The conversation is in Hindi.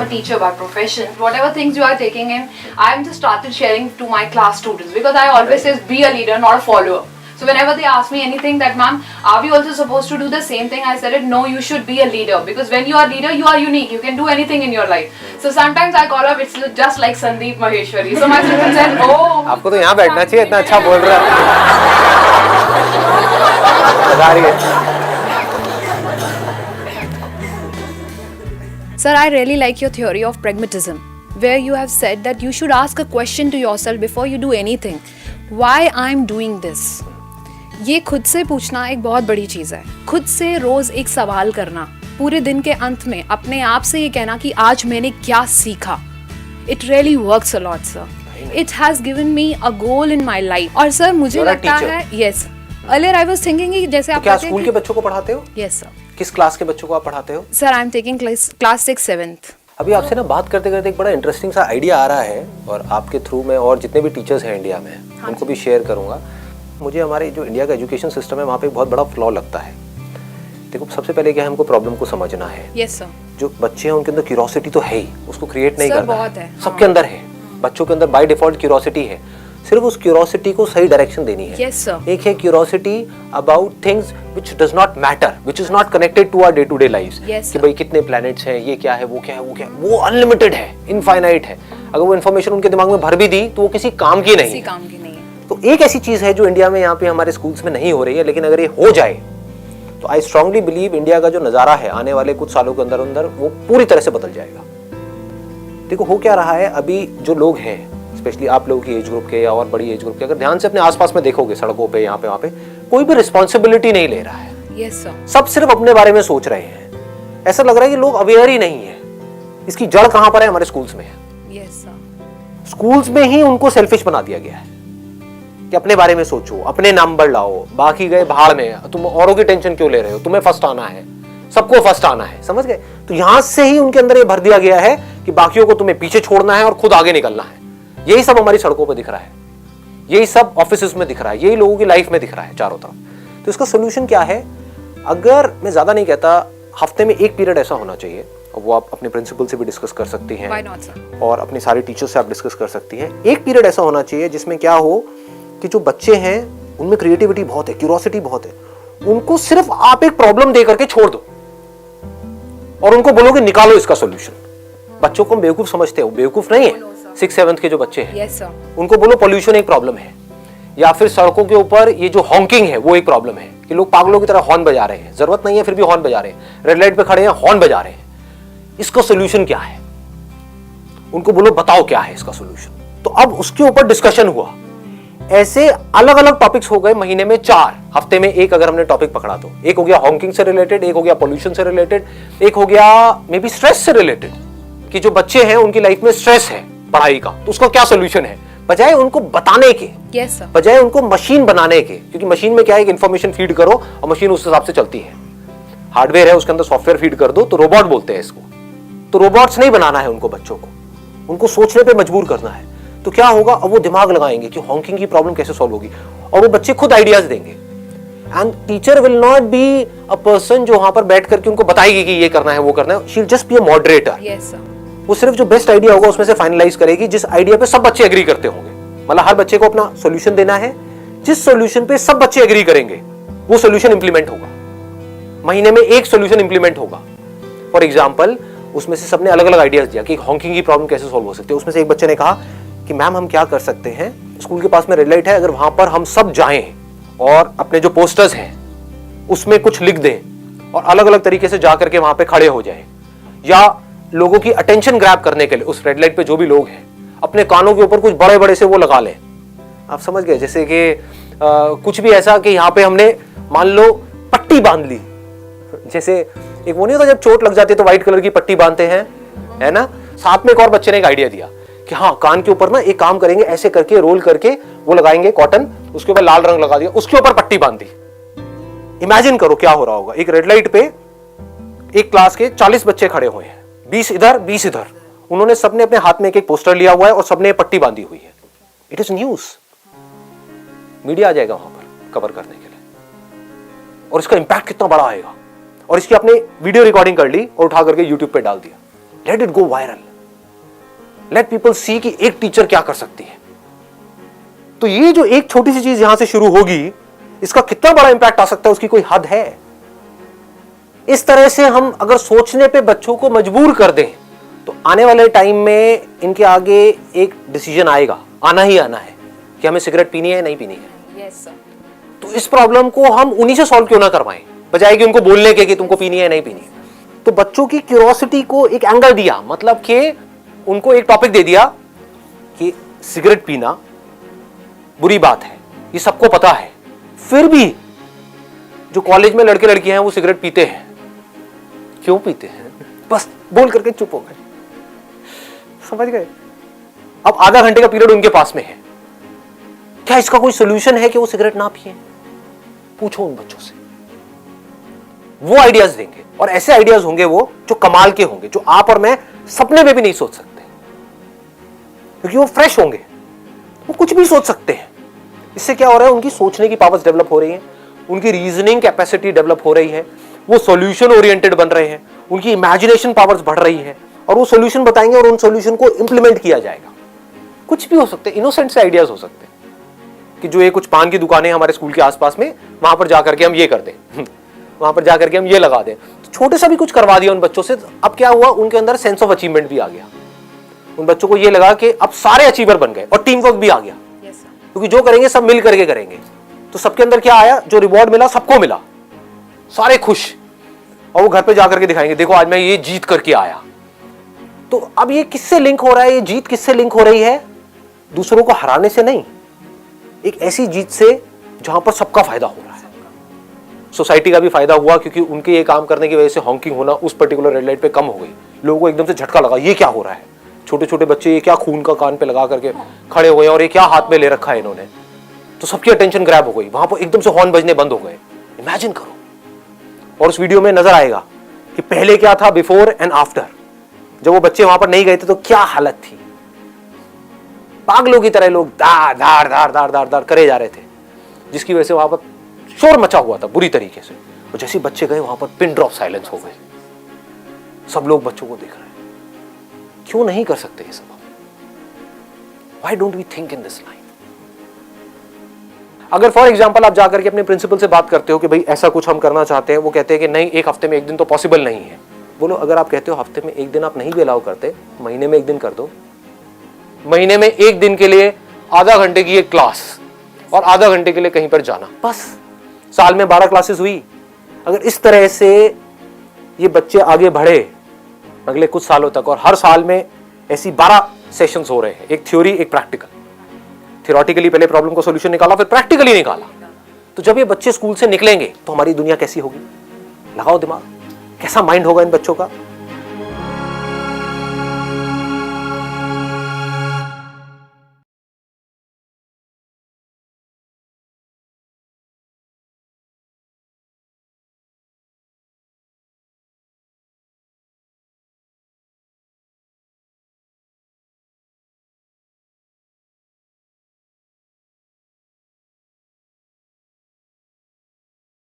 a teacher by profession. Whatever things you are taking in, I'm just started sharing to my class students because I always say be a leader, not a follower. So whenever they ask me anything that ma'am, are we also supposed to do the same thing? I said it, no, you should be a leader because when you are a leader, you are unique. You can do anything in your life. So sometimes I call up, it's just like Sandeep Maheshwari. So my students said, oh. आपको तो यहाँ बैठना चाहिए, इतना अच्छा बोल रहा है. Sir, I really like your theory of pragmatism, where you have said that you should ask a question to yourself before you do anything. Why I'm doing this? ये खुद से पूछना एक बहुत बड़ी चीज़ है. खुद से रोज़ एक सवाल करना, पूरे दिन के अंत में अपने आप से ये कहना कि आज मैंने क्या सीखा. It really works a lot, sir. It has given me a goal in my life. और सर मुझे लगता है, yes. Earlier I was thinking कि जैसे आप क्या स्कूल के बच्चों को पढ़ाते हो? Yes, sir. किस क्लास के बच्चों को आप पढ़ाते हो? Sir, I'm taking class 6, 7th. अभी आपसे ना बात करते करते एक बड़ा इंटरेस्टिंग सा आइडिया आ रहा है और आपके थ्रू में और जितने भी टीचर्स हैं इंडिया में उनको भी शेयर करूंगा. मुझे हमारे जो इंडिया का एजुकेशन सिस्टम है वहाँ पे एक बहुत बड़ा फ्लॉ लगता है. देखो सबसे पहले क्या है, हमको प्रॉब्लम को समझना है. Yes, sir. जो बच्चे हैं उनके अंदर क्यूरोसिटी तो है ही, उसको क्रिएट नहीं करना बहुत है. सबके अंदर है. बच्चों के अंदर बाय डिफॉल्ट क्यूरोसिटी है, सिर्फ उस क्यूरोसिटी को सही डायरेक्शन देनी है. Yes, sir. एक है curiosity about things which does not matter, which is not connected to our day to day lives. कि भाई कितने प्लैनेट्स हैं, ये क्या है, वो क्या है, वो क्या है, वो अनलिमिटेड है, इनफाइनाइट है. अगर वो इन्फॉर्मेशन उनके दिमाग में भर भी दी तो वो किसी काम की नहीं है. तो एक ऐसी चीज है जो इंडिया में यहाँ पे हमारे स्कूल्स में नहीं हो रही है, लेकिन अगर ये हो जाए तो आई स्ट्रांगली बिलीव इंडिया का जो नजारा है आने वाले कुछ सालों के अंदर अंदर वो पूरी तरह से बदल जाएगा. देखो हो क्या रहा है, अभी जो लोग हैं स्पेशली आप लोगों की एज ग्रुप के या और बड़ी एज ग्रुप के, अगर ध्यान से अपने आसपास में देखोगे सड़कों पे यहाँ पे वहाँ पे, कोई भी रिस्पॉन्सिबिलिटी नहीं ले रहा है. Yes, sir. सब सिर्फ अपने बारे में सोच रहे हैं. ऐसा लग रहा है कि लोग अवेयर ही नहीं है. इसकी जड़ कहाँ पर है? हमारे स्कूल्स में है. Yes, sir. स्कूल्स में ही उनको सेल्फिश बना दिया गया है कि अपने बारे में सोचो, अपने नंबर लाओ, बाकी गए भाड़ में, तुम औरों की टेंशन क्यों ले रहे हो, तुम्हें फर्स्ट आना है, सबको फर्स्ट आना है. समझ गए? तो यहां से ही उनके अंदर ये भर दिया गया है कि बाकियों को तुम्हें पीछे छोड़ना है और खुद आगे निकलना है. यही सब हमारी सड़कों पर दिख रहा है, यही सब ऑफिस में दिख रहा है, यही लोगों की लाइफ में दिख रहा है चारों तरफ. तो इसका सोल्यूशन क्या है? अगर मैं ज्यादा नहीं कहता, हफ्ते में एक पीरियड ऐसा होना चाहिए, और वो आप अपने प्रिंसिपल से भी डिस्कस कर सकती हैं. Why not, sir? और अपनी सारी टीचर्स से आप डिस्कस कर सकती हैं. एक पीरियड ऐसा होना चाहिए जिसमें क्या हो कि जो बच्चे हैं उनमें क्रिएटिविटी बहुत है, क्यूरोसिटी बहुत है, उनको सिर्फ आप एक प्रॉब्लम दे करके छोड़ दो और उनको बोलो कि निकालो इसका सॉल्यूशन. बच्चों को हम बेवकूफ समझते हो, बेवकूफ नहीं है. 6, 7th के जो बच्चे हैं, yes, sir. उनको बोलो पॉल्यूशन एक प्रॉब्लम है, या फिर सड़कों के ऊपर ये जो हॉन्किंग है वो एक प्रॉब्लम है कि लोग पागलों की तरह हॉर्न बजा रहे हैं, जरूरत नहीं है फिर भी हॉर्न बजा रहे हैं, रेड लाइट पे खड़े हैं हॉर्न बजा रहे हैं. इसका सॉल्यूशन क्या है? उनको बोलो बताओ क्या है इसका सॉल्यूशन. तो अब उसके ऊपर डिस्कशन हुआ. ऐसे अलग अलग टॉपिक्स हो गए, महीने में 4, हफ्ते में एक अगर हमने टॉपिक पकड़ा तो एक हो गया हॉन्किंग से रिलेटेड, एक हो गया पॉल्यूशन से रिलेटेड, एक हो गया मे बी स्ट्रेस से रिलेटेड कि जो बच्चे हैं उनकी लाइफ में स्ट्रेस है पढ़ाई का, तो उसका क्या सॉल्यूशन है. बजाय उनको बताने के, yes, बजाय उनको मशीन बनाने के, क्योंकि मशीन में क्या है, इंफॉर्मेशन फीड करो और मशीन उस हिसाब से चलती है. हार्डवेयर है उसके अंदर सॉफ्टवेयर फीड कर दो तो रोबोट बोलते हैं इसको. तो रोबोट्स नहीं बनाना है उनको, बच्चों को उनको सोचने पे मजबूर करना है. तो क्या होगा, अब वो दिमाग लगाएंगे कि हॉन्किंग की प्रॉब्लम कैसे सॉल्व होगी, और वो बच्चे खुद आइडियाज देंगे. And teacher will not be a person जो वहां पर बैठ करके उनको बताएगी कि ये करना है वो करना है. She will just be a moderator. Yes, sir. वो सिर्फ जो बेस्ट आइडिया होगा उसमें से फाइनलाइज करेगी, जिस आइडिया पे सब बच्चे एग्री करते होंगे. मतलब हर बच्चे को अपना सॉल्यूशन देना है, जिस सॉल्यूशन पे सब बच्चे एग्री करेंगे वो सॉल्यूशन इंप्लीमेंट होगा. महीने में एक सॉल्यूशन इंप्लीमेंट होगा. फॉर एग्जांपल उसमें से सबने अलग अलग आइडियाज दिया कि हॉन्किंग की प्रॉब्लम कैसे सॉल्व हो सकती है. उसमें से एक बच्चे ने कहा कि मैम हम क्या कर सकते हैं, स्कूल के पास में रेड लाइट है, अगर वहां पर हम सब जाएं और अपने जो पोस्टर्स हैं उसमें कुछ लिख दें और अलग अलग तरीके से जाकर के वहां पे खड़े हो जाएं, या लोगों की अटेंशन ग्रैब करने के लिए उस रेड लाइट पे जो भी लोग हैं अपने कानों के ऊपर कुछ बड़े बड़े से वो लगा लें. आप समझ गए? जैसे कि कुछ भी ऐसा कि यहाँ पे हमने मान लो पट्टी बांध ली, जैसे एक वो नहीं होता जब चोट लग जाती है तो व्हाइट कलर की पट्टी बांधते हैं, है ना. साथ में एक और बच्चे ने एक आइडिया दिया कि हाँ कान के ऊपर ना एक काम करेंगे, ऐसे करके रोल करके वो लगाएंगे कॉटन, उसके ऊपर लाल रंग लगा दिया, उसके ऊपर पट्टी बांध दी. इमेजिन करो क्या हो रहा होगा. एक रेड लाइट पे एक क्लास के 40 बच्चे खड़े हुए हैं, 20 इधर 20 इधर, उन्होंने सबने अपने हाथ में एक पोस्टर लिया हुआ है और सबने पट्टी बांधी हुई है. इट इज न्यूज, मीडिया आ जाएगा वहां पर कवर करने के लिए, और इसका इंपैक्ट कितना बड़ा आएगा. और इसकी आपने वीडियो रिकॉर्डिंग कर ली और उठा करके यूट्यूब पे डाल दिया, let it go viral, let people see कि एक टीचर क्या कर सकती है। तो ये जो एक छोटी सी चीज यहां से शुरू होगी, इसका कितना बड़ा इंपैक्ट आ सकता है उसकी कोई हद है। इस तरह से हम अगर सोचने पे बच्चों को मजबूर कर दें तो आने वाले टाइम में इनके आगे एक डिसीजन आएगा, आना ही आना है कि हमें सिगरेट पीनी है नहीं पीनी है। Yes sir. तो इस प्रॉब्लम को हम उन्हीं से सॉल्व क्यों ना करवाएं, बजाय कि उनको बोलने के कि तुमको पीनी है नहीं पीनी है। तो बच्चों की क्यूरियोसिटी को एक एंगल दिया, मतलब कि उनको एक टॉपिक दे दिया कि सिगरेट पीना बुरी बात है, ये सबको पता है, फिर भी जो कॉलेज में लड़के लड़कियां हैं वो सिगरेट पीते हैं। क्यों पीते हैं? बस बोल करके चुप हो गए। समझ गए? अब आधा घंटे का पीरियड उनके पास में है, क्या इसका कोई सोल्यूशन है कि वो सिगरेट ना पिए? पूछो उन बच्चों से, वो आइडियाज देंगे। और ऐसे आइडियाज होंगे वो जो कमाल के होंगे, जो आप और मैं सपने में भी नहीं सोच सकते, क्योंकि वो फ्रेश होंगे, वो कुछ भी सोच सकते हैं। इससे क्या हो रहा है, उनकी सोचने की पावर्स डेवलप हो रही है, उनकी रीजनिंग कैपेसिटी डेवलप हो रही है, वो सॉल्यूशन ओरिएंटेड बन रहे हैं, उनकी इमेजिनेशन पावर्स बढ़ रही है, और वो सॉल्यूशन बताएंगे और उन सॉल्यूशन को इंप्लीमेंट किया जाएगा। कुछ भी हो सकते हैं, इनोसेंट से आइडियाज हो सकते हैं कि जो ये कुछ पान की दुकानें हमारे स्कूल के आसपास में, वहां पर जाकर के हम ये कर दें, वहां पर जाकर के हम ये लगा दें। तो छोटे सा भी कुछ करवा दिया उन बच्चों से, तो अब क्या हुआ, उनके अंदर सेंस ऑफ अचीवमेंट भी आ गया। उन बच्चों को ये लगा कि अब सारे अचीवर बन गए, और टीम वर्क भी आ गया, क्योंकि जो करेंगे सब मिल करके करेंगे। तो सबके अंदर क्या आया, जो रिवॉर्ड मिला सबको मिला, सारे खुश, और वो घर पे जाकर के दिखाएंगे, देखो आज मैं ये जीत करके आया। तो अब ये किससे लिंक हो रहा है, ये जीत किससे लिंक हो रही है? दूसरों को हराने से नहीं, एक ऐसी जीत से जहां पर सबका फायदा हो रहा है। सोसाइटी का भी फायदा हुआ, क्योंकि उनके ये काम करने की वजह से हॉकिंग होना उस पर्टिकुलर रेड लाइट पे कम हो गई। लोगों को एकदम से झटका लगा, ये क्या हो रहा है, छोटे छोटे बच्चे ये क्या खून का कान पे लगा करके खड़े हुए, और ये क्या हाथ में ले रखा है इन्होंने। तो सबकी अटेंशन ग्रैब हो गई, वहां पर एकदम से हॉर्न बजने बंद हो गए। इमेजिन करो। और उस वीडियो में नजर आएगा कि पहले क्या था, बिफोर एंड आफ्टर। जब वो बच्चे वहां पर नहीं गए थे तो क्या हालत थी, पागलों की तरह लोग दार दार दार दार दार दार करे जा रहे थे, जिसकी वजह से वहां पर शोर मचा हुआ था बुरी तरीके से। और जैसे बच्चे गए वहां पर पिन ड्रॉप साइलेंस हो गए, सब लोग बच्चों को देख रहे हैं। क्यों नहीं कर सकते ये सब? Why don't we think in this line? अगर फॉर एग्जाम्पल आप जाकर के अपने प्रिंसिपल से बात करते हो कि भाई ऐसा कुछ हम करना चाहते हैं, वो कहते हैं कि नहीं, एक हफ्ते में एक दिन तो पॉसिबल नहीं है। बोलो, अगर आप कहते हो हफ्ते में एक दिन आप नहीं भी अलाउ करते, महीने में एक दिन कर दो। महीने में एक दिन के लिए आधा घंटे की एक क्लास और आधा घंटे के लिए कहीं पर जाना, बस। साल में 12 क्लासेस हुई। अगर इस तरह से ये बच्चे आगे बढ़े अगले कुछ सालों तक, और हर साल में ऐसी 12 सेशंस हो रहे हैं, एक थ्योरी एक प्रैक्टिकल। थियोरेटिकली पहले प्रॉब्लम का सॉल्यूशन निकाला, फिर प्रैक्टिकली निकाला। तो जब ये बच्चे स्कूल से निकलेंगे तो हमारी दुनिया कैसी होगी? लगाओ दिमाग, कैसा माइंड होगा इन बच्चों का।